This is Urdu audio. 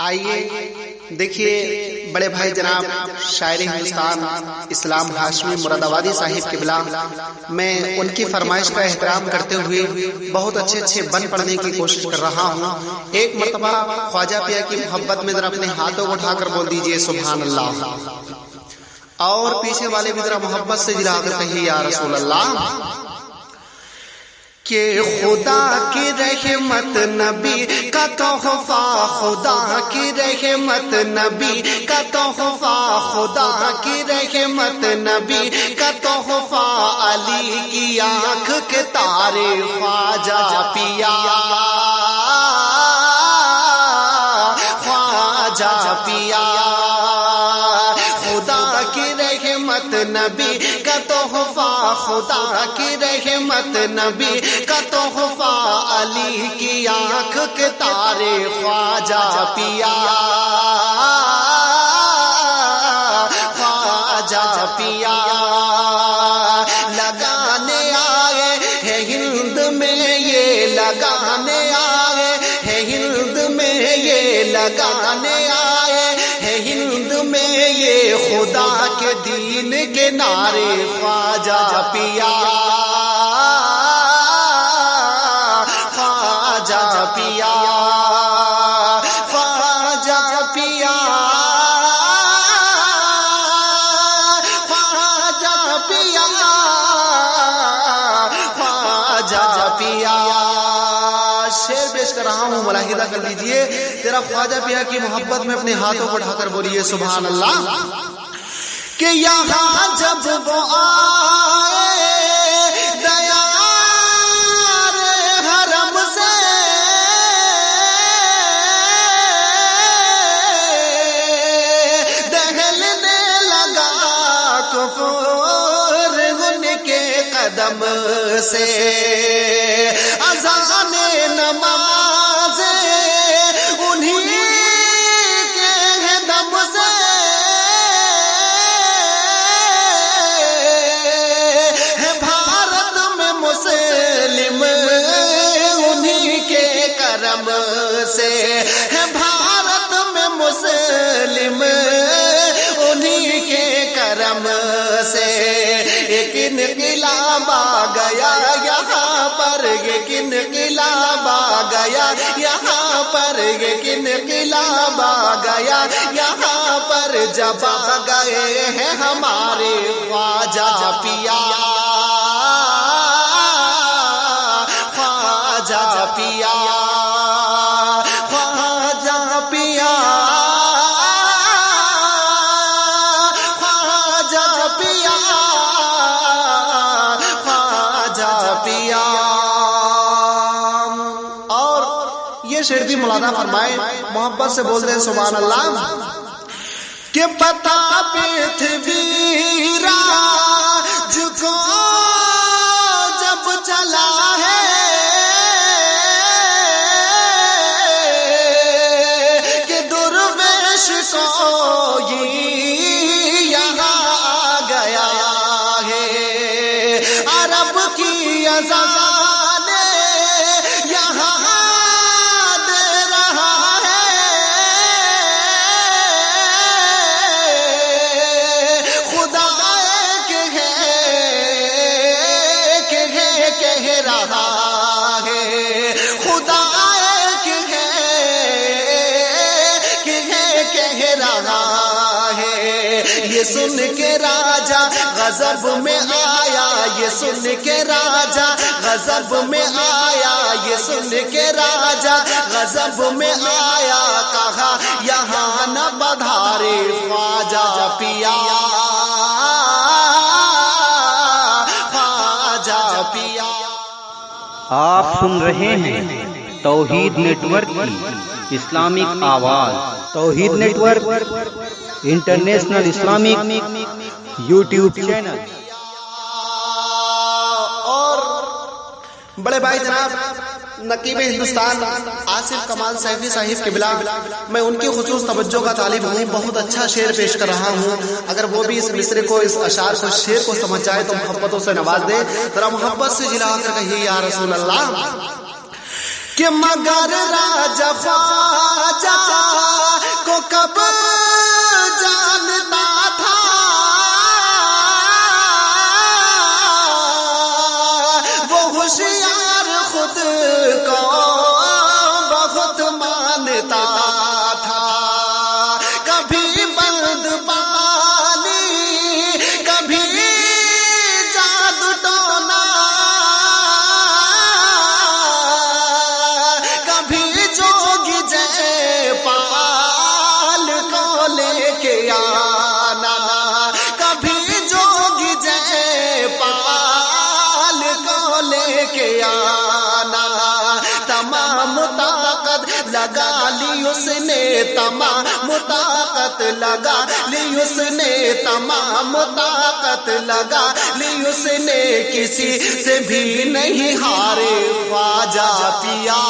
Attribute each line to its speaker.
Speaker 1: آئیے دیکھیے بڑے بھائی جناب شاعر ہندوستان اسلام ہاشمی مراد آبادی صاحب قبلہ، میں ان کی فرمائش کا احترام کرتے ہوئے بہت اچھے بن پڑھنے کی کوشش کر رہا ہوں۔ ایک مرتبہ خواجہ پیا کی محبت میں ذرا اپنے ہاتھوں کو اٹھا کر بول دیجئے سبحان اللہ، اور پیچھے والے بھی ذرا محبت سے جلا کر کہیے یا رسول اللہ۔ کہ خدا کی رحمت نبی کا تحفہ، خدا کی رحمت نبی کا تحفہ، خدا کی رحمت نبی کا تحفہ، علی کی آنکھ کے تارے خواجہ پیا، خواجہ پیا، خدا کی رحمت نبی کا تحفہ، خدا کی رحمت نبی کا تحفہ، علی کی آنکھ کے تارے خواجہ پیا، خواجہ پیا، لگانے آئے ہیں ہند میں یہ، لگانے آئے ہیں ہند میں یہ، لگانے آئے ہیں ہند میں یہ، خدا کے دین کے نعرے خواجہ پیا، خواجہ پیا، خواجہ پیا، خواجہ پیا، خواجہ پیا۔ شعر پیش کر رہا ہوں، ملاحظہ کر لیجئے ذرا خواجہ پیا کی محبت میں اپنے ہاتھوں کو اٹھا کر بولیے سبحان اللہ۔ کہ یہاں جب وہ آئے دیار حرم سے، دہلنے لگا کفر ان کے قدم سے، اذان نماز انہیں کے دم سے، ہے بھارت میں مسلم انہیں کے کرم سے، ہے بھارت میں مسلم انہیں کے کرم سے، ایک انقلاب آ گیا یہاں پر، ایک انقلاب آ گیا یہاں پر، ایک انقلاب آ گیا یہاں پر، جب آ گئے ہیں ہمارے خواجہ پیا، خواجہ پیا، خواجہ پیا، خواجہ پیا، خواجہ پیا۔ اور یہ شعر بھی مولانا فرمائے، محبت سے بول رہے سبحان اللہ۔ کہ پتا پرتھوی راج کو جب چلا ہے، کہ درویش کوئی یہاں آ گیا ہے، عرب کی اذان یہاں دے رہا ہے، خدا ایک ہے کہہ رہا ہے، خدا ایک ہے کہہ رہا ہے، یہ سن کے راجا غضب میں آیا، یہ سن کے راجا غضب میں آیا، یہ سن کے راجا غضب میں آیا، کہا یہاں نہ پدھارے خواجہ پیا، خواجہ پیا۔
Speaker 2: آپ سن رہے ہیں توحید نیٹ ورک کی اسلامک آواز، Tawheed network international Islamic YouTube channel.
Speaker 1: اور بڑے بھائی جناب نقیب ہندوستان آصف کمال سیفی صاحب قبلہ، میں ان کی خصوص توجہ کا طالب ہوں، بہت اچھا شعر پیش کر رہا ہوں، اگر وہ بھی اس مصرے کو، اس اشعار کو، شعر کو سمجھ جائے تو محبتوں سے نواز دے، ذرا محبت سے جلا کر کہیے یا رسول اللہ۔ کہ مگر راجہ خواجہ کب جانتا تھا وہ ہوشیار خود کو بہت مانتا تھا کبھی بند پانی کبھی جادو ٹونا کبھی جوگی جے پال کو لے کے آنا کبھی جوگی جے پال کو لے کے آنا تمام طاقت لگا لی اس نے تمام طاقت لگا لی اس نے تمام طاقت لگا لی اس نے کسی سے بھی نہیں ہارے خواجہ پیا